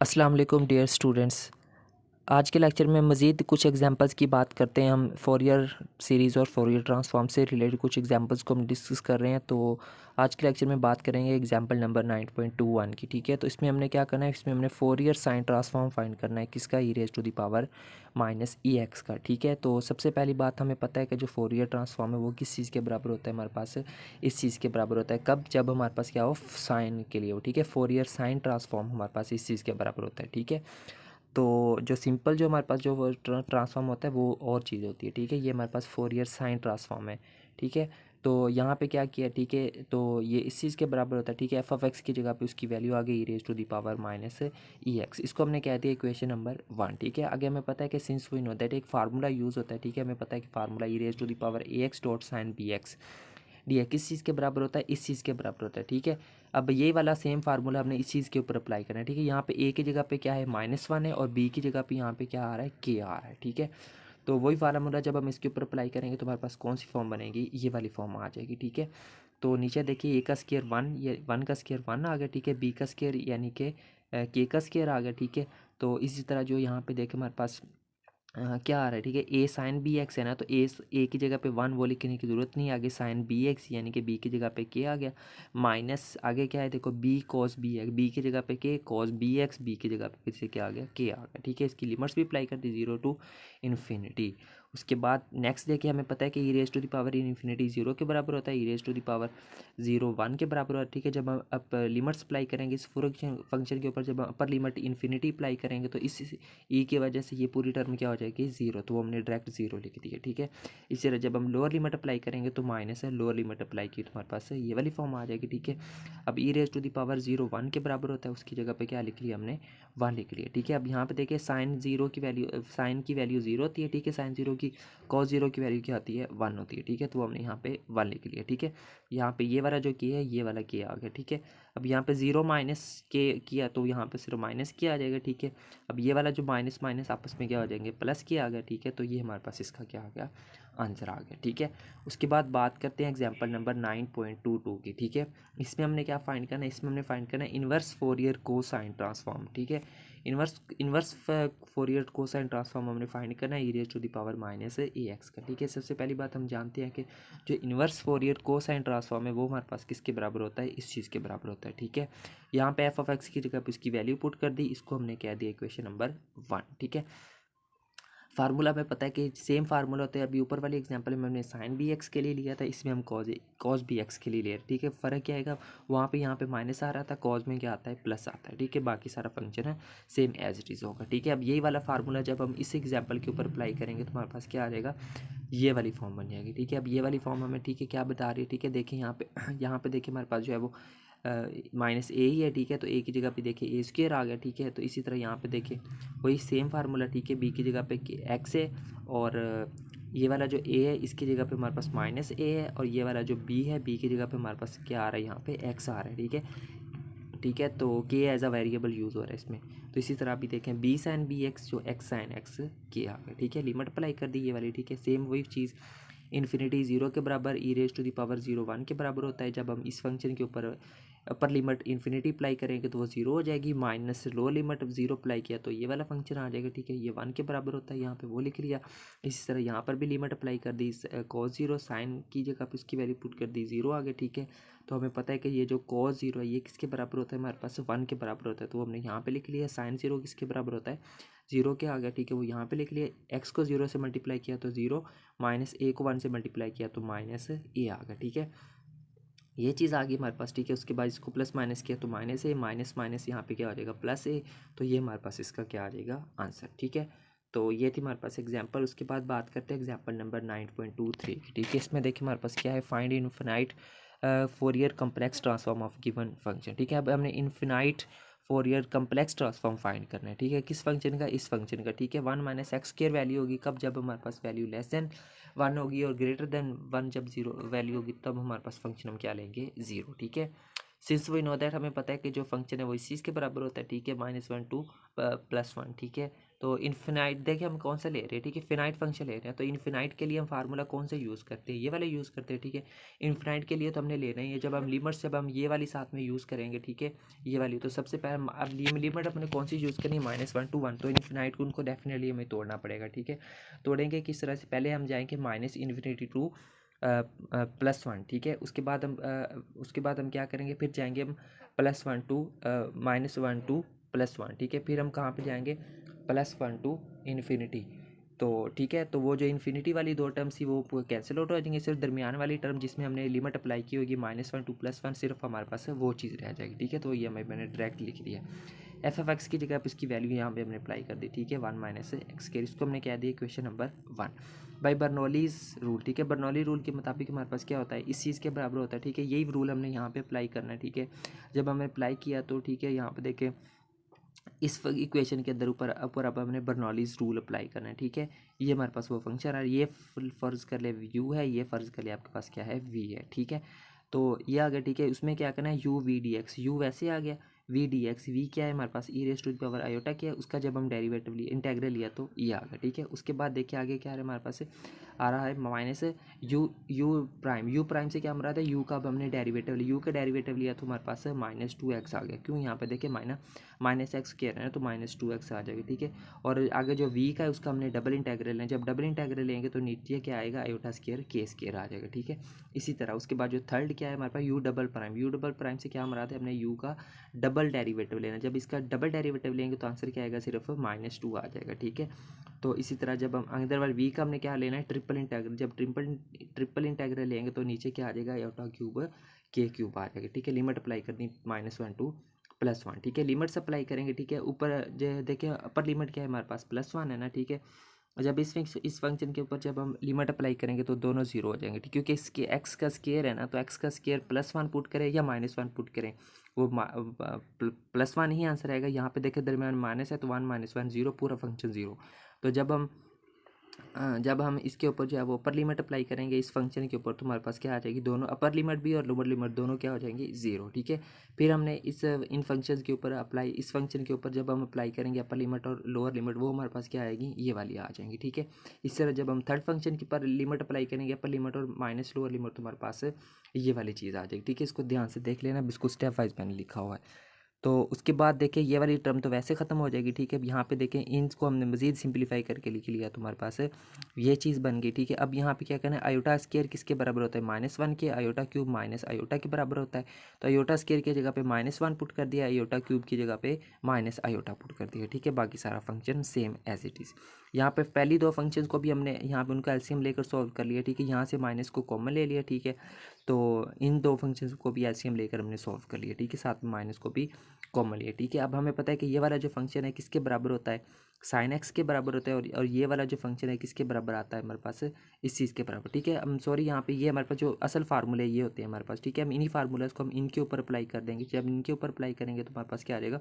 अस्सलाम वालेकुम dear students. आज के लेक्चर में मज़ीद कुछ एग्जांपल्स की बात करते हैं। हम फोरियर सीरीज़ और फोरियर ट्रांसफॉर्म से रिलेटेड कुछ एग्जांपल्स को हम डिस्कस कर रहे हैं। तो आज के लेक्चर में बात करेंगे एग्जांपल नंबर 9.21 की। ठीक है, तो इसमें हमने क्या करना है, इसमें हमने फोरियर साइन ट्रांसफॉर्म फाइंड करना है। किसका? E raise to the power minus e x का। ठीक है, तो सबसे पहली बात हमें पता है कि जो फोरियर ट्रांसफॉर्म है वो किस चीज़ के बराबर होता है हमारे पास? इस चीज़ के बराबर होता है। कब? जब हमारे पास क्या हो, साइन के लिए हो। ठीक है, फोरियर साइन ट्रांसफॉर्म हमारे पास इस चीज़ के बराबर होता है। ठीक है, तो जो सिंपल जो हमारे पास जो वो ट्रांसफॉर्म होता है वो और चीज़ होती है। ठीक है, ये हमारे पास फोरियर साइन ट्रांसफॉर्म है। ठीक है, तो यहाँ पे क्या किया? ठीक है, तो ये इस चीज़ के बराबर होता है। ठीक है, एफ ऑफ एक्स की जगह पे उसकी वैल्यू आ गई e raise to the power minus e x. इसको हमने कह दिया इक्वेशन नंबर 1। ठीक है, आगे हमें पता है कि सिंस वी नो दैट एक फार्मूला यूज़ होता है। ठीक है, हमें पता है कि formula e raise to the power a x dot sine b x d है किस चीज़ के बराबर होता है? इस चीज़ के बराबर होता है। ठीक है, अब ये वाला सेम फार्मूला हमने इस चीज़ के ऊपर अप्लाई करना है। ठीक है, यहाँ पे ए की जगह पे क्या है? -1 है, और बी की जगह पे यहाँ पे क्या आ रहा है? के आ रहा है। ठीक है, तो वही फार्मूला जब हम इसके ऊपर अप्लाई करेंगे तो हमारे पास कौन सी फॉर्म बनेगी? ये वाली फॉर्म आ जाएगी। ठीक है, तो नीचे देखिए ए का स्क्वायर 1, ये 1 का स्क्वायर 1 आ गया। ठीक है, बी का स्क्वायर यानी कि के का स्क्वायर आ गया। ठीक है, तो इसी तरह जो यहाँ पे देखें हमारे पास क्या आ रहा है? ठीक है, ए साइन बी एक्स है ना, तो ए की जगह पे 1 वो लिखने की ज़रूरत नहीं है। आगे साइन बी एक्स यानी कि बी की जगह पे के आ गया, माइनस आगे क्या है? देखो b cos b x, b की जगह पे के, कॉस बी एक्स, बी की जगह पे फिर से क्या आ गया? के आ गया। ठीक है, इसकी लिमिट्स भी अप्लाई कर दी 0 टू इन्फिनिटी। उसके बाद नेक्स्ट देखिए, हमें पता है कि e raise to the power infinity 0 के बराबर होता है, e raise to the power 0 1 के बराबर होता है। ठीक है, जब हम अब लिमिट्स अप्लाई करेंगे इस फंक्शन के ऊपर, जब हम अपर लिमिट इन्फिनिटी अप्लाई करेंगे तो इस ई की वजह से ये पूरी टर्म क्या हो जाएगी? 0, तो वो हमने डायरेक्ट 0 लिख दी है। ठीक है, इसी तरह जब हम लोअर लिमिट अप्लाई करेंगे तो माइनस है, लोअर लिमिट अप्लाई की तो हमारे पास ये वाली फॉर्म आ जाएगी। ठीक है, अब ई रेज टू द पावर 0 1 के बराबर होता है, उसकी जगह पे क्या लिख लिया हमने? 1 लिख लिया। ठीक है, अब यहाँ पे देखिए साइन 0 की वैल्यू, साइन की वैल्यू 0 होती है। ठीक है, साइन 0 की, कॉस 0 की वैल्यू क्या होती है? 1 होती है। ठीक है, तो हमने यहाँ पे 1 लिख लिया। ठीक है, यहाँ पे ये वाला जो के है, ये वाला के आ गया। ठीक है, अब यहाँ पे 0 माइनस के किया तो यहाँ पे सिर्फ माइनस के आ जाएगा। ठीक है, अब ये वाला जो माइनस माइनस आपस में क्या हो जाएंगे? प्लस के आ गया। ठीक है, तो ये हमारे पास इसका क्या आ गया? आंसर आ गया। ठीक है, उसके बाद बात करते हैं एग्जांपल नंबर 9.22 की। ठीक है, इसमें हमने क्या फाइंड करना है? इसमें हमने फाइंड करना है इन्वर्स फोरियर कोसाइन ट्रांसफॉर्म। ठीक है, इन्वर्स फोरियर कोसाइन ट्रांसफॉर्म हमने फाइंड करना है e raise to the power minus a x का। ठीक है, सबसे पहली बात हम जानते हैं कि जो इन्वर्स फोरियर कोसाइन ट्रांसफॉर्म है वो हमारे पास किसके बराबर होता है? इस चीज़ के बराबर होता है। ठीक है, यहाँ पे एफ ऑफ एक्स की जगह पे इसकी वैल्यू पुट कर दी, इसको हमने कह दिया इक्वेशन नंबर 1। ठीक है, फार्मूला में पता है कि सेम फार्मूला होता है। अभी ऊपर वाली एग्जांपल में हमने साइन बी एक्स के लिए लिया था, इसमें हम कॉस बी एक्स के लिए लिया। ठीक है, फ़र्क क्या आएगा? वहाँ पे यहाँ पे माइनस आ रहा था, कॉस में क्या आता है? प्लस आता है। ठीक है, बाकी सारा फंक्शन है सेम एज इट इज़ होगा। ठीक है, अब यही वाला फार्मूला जब हम इस एग्जाम्पल के ऊपर अप्लाई करेंगे तो हमारे पास क्या आ जाएगा? ये वाली फॉर्म बन जाएगी। ठीक है, अब ये वाली फॉर्म हमें, ठीक है, क्या बता रही है? ठीक है, देखिए यहाँ पे यहाँ पे देखिए हमारे पास जो है वो माइनस ए ही है। ठीक है, तो ए की जगह पे देखिए ए स्क्वेयर आ गया। ठीक है, तो इसी तरह यहाँ पे देखिए वही सेम फार्मूला। ठीक है, बी की जगह पे एक्स है, और ये वाला जो ए है इसकी जगह पे हमारे पास माइनस ए है, और ये वाला जो बी है, बी की जगह पे हमारे पास क्या आ रहा है? यहाँ पे एक्स आ रहा है। ठीक है, ठीक है, तो के एज अ वेरिएबल यूज़ हो रहा है इसमें। तो इसी तरह अभी देखें बी साइन बी एक्स जो एक्स साइन एक्स के आ गया। ठीक है, लिमिट अप्लाई कर दी ये वाली। ठीक है, सेम वही चीज़ इन्फिनिटी 0 के बराबर ई रेज टू द पावर 0 1 के बराबर होता है। जब हम इस फंक्शन के ऊपर अपर लिमिट इन्फिनिटी अप्लाई करेंगे तो वो 0 हो जाएगी, माइनस लोअर लिमिट 0 अप्लाई किया तो ये वाला फंक्शन आ जाएगा। ठीक है, ये 1 के बराबर होता है, यहाँ पे वो लिख लिया। इसी तरह यहाँ पर भी लिमिट अप्लाई कर दी, कॉस 0 साइन की जगह पे उसकी वैल्यू पुट कर दी, 0 आ गया। ठीक है, तो हमें पता है कि ये जो कॉस 0 है ये किसके बराबर होता है? हमारे पास 1 के बराबर होता है, तो हमने यहाँ पे लिख लिया। साइन 0 किसके बराबर होता है? 0 के आ गया। ठीक है, वो यहाँ पे लिख लिया। एक्स को 0 से मल्टीप्लाई किया तो 0, माइनस ए को 1 से मल्टीप्लाई किया तो माइनस ए आ गया। ठीक है, ये चीज़ आ गई हमारे पास। ठीक है, उसके बाद इसको प्लस माइनस किया तो माइनस ए, माइनस माइनस यहाँ पे क्या आ जाएगा? प्लस ए, तो ये हमारे पास इसका क्या आ जाएगा? आंसर। ठीक है, तो ये थी हमारे पास एग्जांपल। उसके बाद बात करते हैं एग्जांपल नंबर 9.23 की। ठीक है, इसमें देखिए हमारे पास क्या है? Find infinite Fourier complex transform of given function. ठीक है, अब हमने infinite Fourier complex transform find करना है। ठीक है, किस फंक्शन का? इस फंक्शन का। ठीक है, 1 माइनस एक्स स्क्वायर वैल्यू होगी कब? जब हमारे पास वैल्यू लेस देन 1 होगी, और ग्रेटर देन 1 जब 0 वैल्यू होगी तब हमारे पास फंक्शन हम क्या लेंगे? 0। ठीक है, सिंस वी नो दैट, हमें पता है कि जो फंक्शन है वो इस चीज़ के बराबर होता है, ठीक है, -1 टू +1, ठीक है। तो इन्फिनाइट देखिए हम कौन सा ले रहे हैं, ठीक है, फिनाइट फंक्शन ले रहे हैं, तो इन्फिनाइट के लिए हम फार्मूला कौन सा यूज़ करते हैं, ये वाला यूज़ करते हैं, ठीक है। इन्फिनाइट के लिए तो हमने लेना ही है, जब हम लिमिट्स जब हम ये वाली साथ में यूज़ करेंगे, ठीक है, ये वाली, तो सबसे पहले अब लिमिट अपने कौन सी यूज़ करनी है, -1 टू 1, तो इन्फिनाइट को उनको डेफिनेटली हमें तोड़ना पड़ेगा, ठीक है। तोड़ेंगे किस तरह से, पहले हम जाएंगे -∞ टू +1, ठीक है। उसके बाद हम क्या करेंगे, फिर जाएंगे हम +1 टू -1 टू +1, ठीक है। फिर हम कहाँ पे जाएंगे, +1 टू इन्फिनिटी, तो ठीक है। तो वो जो इन्फिनिटी वाली दो टर्म्स थी वो कैंसिल आउट हो जाएंगे, सिर्फ दरमियान वाली टर्म जिसमें हमने लिमिट अप्लाई की होगी -1 टू +1, सिर्फ हमारे पास है वो चीज़ रह जाएगी, ठीक है। तो ये मैंने डायरेक्ट लिख दिया, f(x) की जगह पर इसकी वैल्यू यहाँ पे हमने अप्लाई कर दी, ठीक है, 1 - x², इसको हमने क्या दिया, क्वेश्चन नंबर 1 बाई बर्नौलीज़ रूल, ठीक है। बर्नौली रूल के मुताबिक हमारे पास क्या होता है, इस चीज़ के बराबर होता है, ठीक है। यही रूल हमने यहाँ पे अप्लाई करना है, ठीक है। जब हमने अप्लाई किया तो ठीक है, यहाँ पे देखें इस इक्वेशन के अंदर ऊपर अब हमने बर्नौलीज़ रूल अप्लाई करना है, ठीक है। ये हमारे पास वो फंक्शन है, ये फ़र्ज़ कर ले u है, ये फ़र्ज़ कर ले आपके पास क्या है, v है, ठीक है। तो ये आ गया, ठीक है। उसमें क्या करना है, u v dx, u वैसे आ गया, v dx, v क्या है हमारे पास e⁻⁴ क्या है, उसका जब हम डेरिवेटिव लिए इंटेग्रल लिया तो ये आ गया, ठीक है। उसके बाद देखिए आगे क्या है हमारे पास आ रहा है माइनस u प्राइम से क्या मरा था, u का अब हमने डेरिवेटिव लिया, u का डेरिवेटिव लिया तो हमारे पास -2x आ गया, क्यों, यहाँ पे देखिए -x कह रहे हैं तो -2x आ जाएगा, ठीक है। और आगे जो v का है उसका हमने डबल इंटेग्रल है, जब डबल इंटेग्रल लेंगे तो नीचे क्या आएगा, i² k² आ जाएगा, ठीक है। इसी तरह उसके बाद जो थर्ड क्या है हमारे पास, u डबल प्राइम से क्या मरा था हमने, u का डबल डेरिवेटिव लेना, जब इसका डबल डेरिवेटिव लेंगे तो आंसर क्या आएगा, सिर्फ -2 आ जाएगा, ठीक है। तो इसी तरह जब हम अंदर वाले v का हमने क्या लेना है, ट्रिपल इंटेग्रल, जब ट्रिपल इंटेग्रल लेंगे तो नीचे क्या आ जाएगा, i³ k³ आ जाएगा, ठीक है। लिमिट अप्लाई करनी -1 टू +1, ठीक है। लिमिट्स अप्लाई करेंगे, ठीक है। ऊपर जो देखिए अपर लिमिट क्या है हमारे पास, +1 है ना, ठीक है। जब इस फंक्शन के ऊपर जब हम लिमिट अप्लाई करेंगे तो दोनों जीरो हो जाएंगे, ठीक, क्योंकि इसके x का स्केयर है ना, तो x का स्केयर +1 पुट करें या -1 पुट करें, वो +1 ही आंसर आएगा। यहाँ पे देखिए दरमियान माइनस है तो 1 - 1 0, पूरा फंक्शन 0। तो जब हम इसके ऊपर जो है वो अपर लिमिट अप्लाई करेंगे इस फंक्शन के ऊपर, तो हमारे पास क्या आ जाएगी, दोनों अपर लिमिट भी और लोअर लिमिट दोनों क्या हो जाएंगी, 0, ठीक है। फिर हमने इन फंक्शंस के ऊपर इस फंक्शन के ऊपर जब हम अप्लाई करेंगे अपर लिमिट और लोअर लिमिट, वो हमारे पास क्या आएगी, ये वाली आ जाएंगी, ठीक है। इस तरह जब हम थर्ड फंक्शन के ऊपर लिमिट अप्लाई करेंगे अपर लिमिट और माइनस लोअर लिमिट, तो हमारे पास ये वाली चीज़ आ जाएगी, ठीक है। इसको ध्यान से देख लेना, इसको स्टेप वाइज मैंने लिखा हुआ है। तो उसके बाद देखिए ये वाली टर्म तो वैसे ख़त्म हो जाएगी, ठीक है। अब यहाँ पे देखें इनको हमने मज़ीद सिंपलीफाई करके लिख लिया, तो हमारे पास ये चीज़ बन गई, ठीक है। अब यहाँ पे क्या करना है, आयोटा स्केयर किसके बराबर होता है, -1 के, आयोटा क्यूब माइनस आयोटा के बराबर होता है। तो आयोटा स्केयर की जगह पे -1 पुट कर दिया, आयोटा क्यूब की जगह पे माइनस आयोटा पुट कर दिया, ठीक है। बाकी सारा function same as it is. यहाँ पे पहली दो फंक्शंस को भी हमने यहाँ पे उनका एलसीएम लेकर सॉल्व कर लिया, ठीक है। यहाँ से माइनस को कॉमन ले लिया, ठीक है। तो इन दो फंक्शंस को भी एलसीएम लेकर हमने सॉल्व कर लिया, ठीक है, साथ में माइनस को भी कॉमन लिया, ठीक है। अब हमें पता है कि ये वाला जो फंक्शन है किसके बराबर होता है, sin x के बराबर होता है, और ये वाला जो फंक्शन है किसके बराबर आता है हमारे पास, इस चीज़ के बराबर, ठीक है। हम सॉरी यहाँ पे ये हमारे पास जो असल फार्मूले ये होते हैं हमारे पास, ठीक है। हम इन्हीं फार्मूलाज को हम इनके ऊपर अप्लाई कर देंगे, जब इनके ऊपर अप्लाई करेंगे तो हमारे पास क्या आ जाएगा,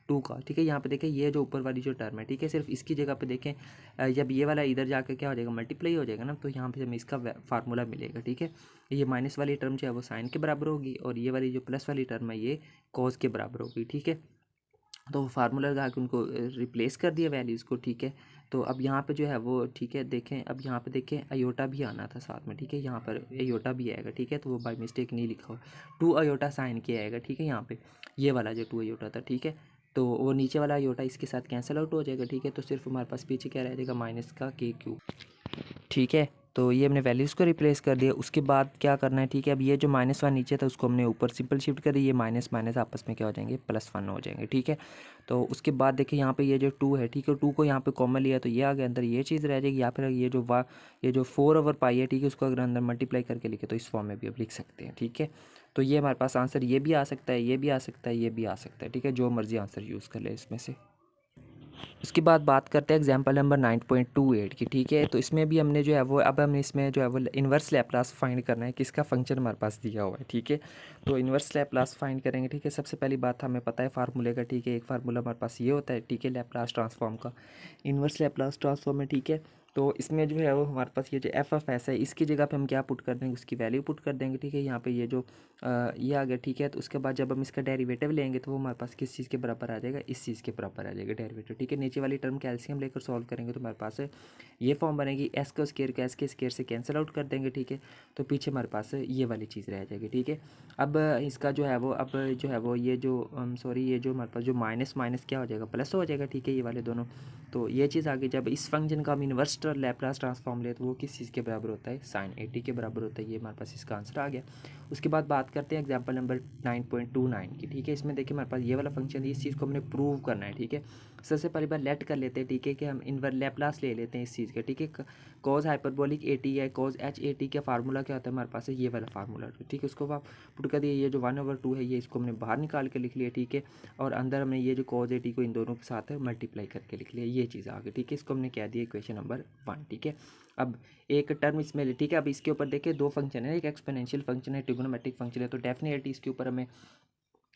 2 का, ठीक है। यहाँ पे देखें ये जो ऊपर वाली जो टर्म है, ठीक है, सिर्फ इसकी जगह पे देखें जब ये वाला इधर जाकर क्या हो जाएगा, मल्टीप्लाई हो जाएगा ना, तो यहाँ पे हमें इसका फार्मूला मिलेगा, ठीक है। ये माइनस वाली टर्म जो है वो साइन के बराबर होगी, और ये वाली जो प्लस वाली टर्म है ये कॉस के बराबर होगी, ठीक है। तो फार्मूला लगा के उनको रिप्लेस कर दिया वैल्यूज़ को, ठीक है। तो अब यहाँ पे जो है वो, ठीक है, देखें अब यहाँ पे देखें अयोटा भी आना था साथ में, ठीक है। यहाँ पर अयोटा भी आएगा, ठीक है, तो वो बाय मिस्टेक नहीं लिखा हो, 2 अयोटा साइन के आएगा, ठीक है। यहाँ पे ये वाला जो 2 अयोटा था, ठीक है, तो वो नीचे वाला अयोटा इसके साथ कैंसिल आउट हो जाएगा, ठीक है। तो सिर्फ हमारे पास पीछे क्या रह जाएगा, माइनस का k³, ठीक है। तो ये हमने वैल्यूज़ को रिप्लेस कर दिया। उसके बाद क्या करना है, ठीक है, अब ये जो -1 नीचे था उसको हमने ऊपर सिंपल शिफ्ट कर दिया, ये माइनस माइनस आपस में क्या हो जाएंगे, +1 हो जाएंगे, ठीक है। तो उसके बाद देखिए यहाँ पे ये जो 2 है, ठीक है, 2 को यहाँ पे कॉमन लिया तो ये आ गया अंदर, ये चीज़ रह जाएगी। या फिर ये जो 4/π है, ठीक है, उसको अगर अंदर मल्टीप्लाई करके लिखे तो इस फॉर्म में भी अब लिख सकते हैं, ठीक है। तो ये हमारे पास आंसर ये भी आ सकता है, ये भी आ सकता है, ये भी आ सकता है, ठीक है, जो मर्ज़ी आंसर यूज़ कर ले इसमें से। उसके बाद बात करते हैं एग्जाम्पल नंबर 9.28 की। ठीक है, तो इसमें भी हमने जो है वो अब हम इसमें जो है वो इन्वर्स लैप्लास फाइंड करना है, किसका फंक्शन हमारे पास दिया हुआ है। ठीक है, तो इन्वर्स लैप्लास फाइंड करेंगे। ठीक है, सबसे पहली बात हमें पता है फार्मूले का। ठीक है, एक फार्मूला हमारे पास ये होता है। ठीक है, लैप्लास ट्रांसफॉर्म का, इन्वर्स लैप्लास ट्रांसफॉर्म है। ठीक है, तो इसमें जो है वो हमारे पास ये जो एफ ऑफ एस है, इसकी जगह पे हम क्या पुट कर देंगे, उसकी वैल्यू पुट कर देंगे। ठीक है, यहाँ पे ये जो ये आ गया। ठीक है, तो उसके बाद जब हम इसका डेरिवेटिव लेंगे तो वो हमारे पास किस चीज़ के बराबर आ जाएगा, इस चीज़ के बराबर आ जाएगा डेरिवेटिव। ठीक है, नीचे वाली टर्म कैल्शियम लेकर सॉल्व करेंगे तो हमारे पास ये फॉर्म बनेगी, एस का स्केयर का एस के स्केयर से कैंसिल आउट कर देंगे। ठीक है, तो पीछे हमारे पास ये वाली चीज़ रह जाएगी। ठीक है, अब इसका जो है वो अब जो है वो ये जो सॉरी ये जो हमारे पास जो माइनस माइनस क्या हो जाएगा, प्लस हो जाएगा। ठीक है, ये वाले दोनों, तो ये चीज़ आगे जब इस फंक्शन का हम इन्वर्स लैप्लास ट्रांसफॉर्म ले तो वो किस चीज़ के बराबर होता है, साइन 80 के बराबर होता है। ये हमारे पास इसका आंसर आ गया। उसके बाद बात करते हैं एग्जांपल नंबर 9.29 की। ठीक है, इसमें देखिए हमारे पास ये वाला फंक्शन है, इस चीज़ को हमने प्रूव करना है। ठीक है, सबसे पहली बार लेट कर लेते हैं। ठीक है, कि हम इन्वर्स लैप्लास ले लेते हैं इस चीज़ का। ठीक है, कॉज हाइपरबोलिक 80 है, कॉज एच 80 का फार्मूला क्या होता है हमारे पास है, ये वाला फार्मूला। ठीक है, उसको आप पुट कर दिए, ये जो 1/2 है ये इसको हमने बाहर निकाल के लिख लिया। ठीक है, और अंदर हमने ये जो कॉज 80 को इन दोनों के साथ मल्टीप्लाई करके लिख लिया, ये चीज़ आ गई। ठीक है, इसको हमने क्या दिया, इक्वेशन नंबर 1। ठीक है, अब एक टर्म इसमें। ठीक है, अब इसके ऊपर देखिए दो फंक्शन है, एक एक्सपोनेंशियल फंक्शन है, ट्रिग्नोमेट्रिक फंक्शन है, तो डेफिनेटली इसके ऊपर हमें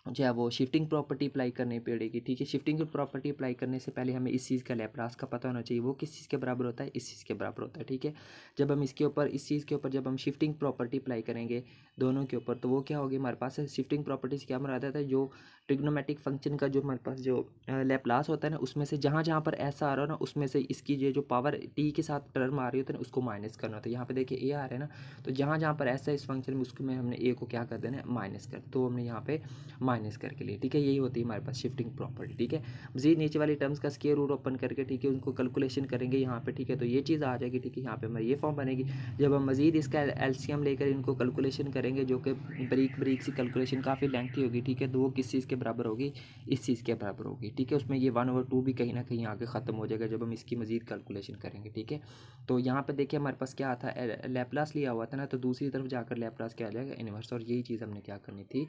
जो है वो शिफ्टिंग प्रॉपर्टी अप्लाई करनी पड़ेगी। ठीक है, शिफ्टिंग प्रॉपर्टी अप्लाई करने से पहले हमें इस चीज़ का लैप्लास का पता होना चाहिए, वो किस चीज़ के बराबर होता है, इस चीज़ के बराबर होता है। ठीक है, जब हम इसके ऊपर इस चीज़ के ऊपर जब हम शिफ्टिंग प्रॉपर्टी अप्लाई करेंगे दोनों के ऊपर, तो वो क्या होगी हमारे पास शिफ्टिंग प्रॉपर्टी से क्या मराद आता है, जो ट्रिग्नोमेट्रिक फंक्शन का जो हमारे पास जो लैप्लास होता है ना, उसमें से जहाँ जहाँ पर ऐसा आ रहा हो ना, उसमें से इसकी ये जो पावर टी के साथ टर्म आ रही होती है ना, उसको माइनस करना होता है। यहाँ पे देखिए ए आ रहा है ना, तो जहाँ जहाँ पर ऐसा इस फंक्शन में उसमें हमने ए को क्या कर देना है, माइनस कर, तो हमने यहाँ पे माइनस करके लिए। ठीक है, यही होती है हमारे पास शिफ्टिंग प्रॉपर्टी। ठीक है, मजीद नीचे वाली टर्म्स का स्क्वायर रूट ओपन करके ठीक है उनको कैलकुलेशन करेंगे यहाँ पे। ठीक है, तो ये चीज़ आ जाएगी। ठीक है, यहाँ पे हमारी ये फॉर्म बनेगी। जब हम मजीद इसका एलसीएम लेकर इनको कैलकुलेशन करेंगे, जो कि बरीक बरीक सी कैलकुलेशन काफ़ी लेंथी होगी। ठीक है, तो वो किस चीज़ के बराबर होगी, इस चीज़ के बराबर होगी। ठीक है, उसमें ये 1/2 भी कहीं ना कहीं आगे ख़त्म हो जाएगा जब हम इसकी मजीद कैलकुलेशन करेंगे। ठीक है, तो यहाँ पे देखिए हमारे पास क्या था, लैप्लास लिया हुआ था ना, तो दूसरी तरफ जाकर लैप्लास क्या आ जाएगा, इनवर्स, और यही चीज़ हमने क्या करनी थी,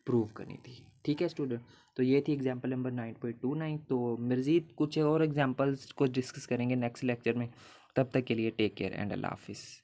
प्रूव करनी थी। ठीक है स्टूडेंट, तो ये थी एग्जांपल नंबर 9.29। तो मज़ीद कुछ और एग्जांपल्स को डिस्कस करेंगे नेक्स्ट लेक्चर में। तब तक के लिए टेक केयर एंड अल्लाह हाफिज़।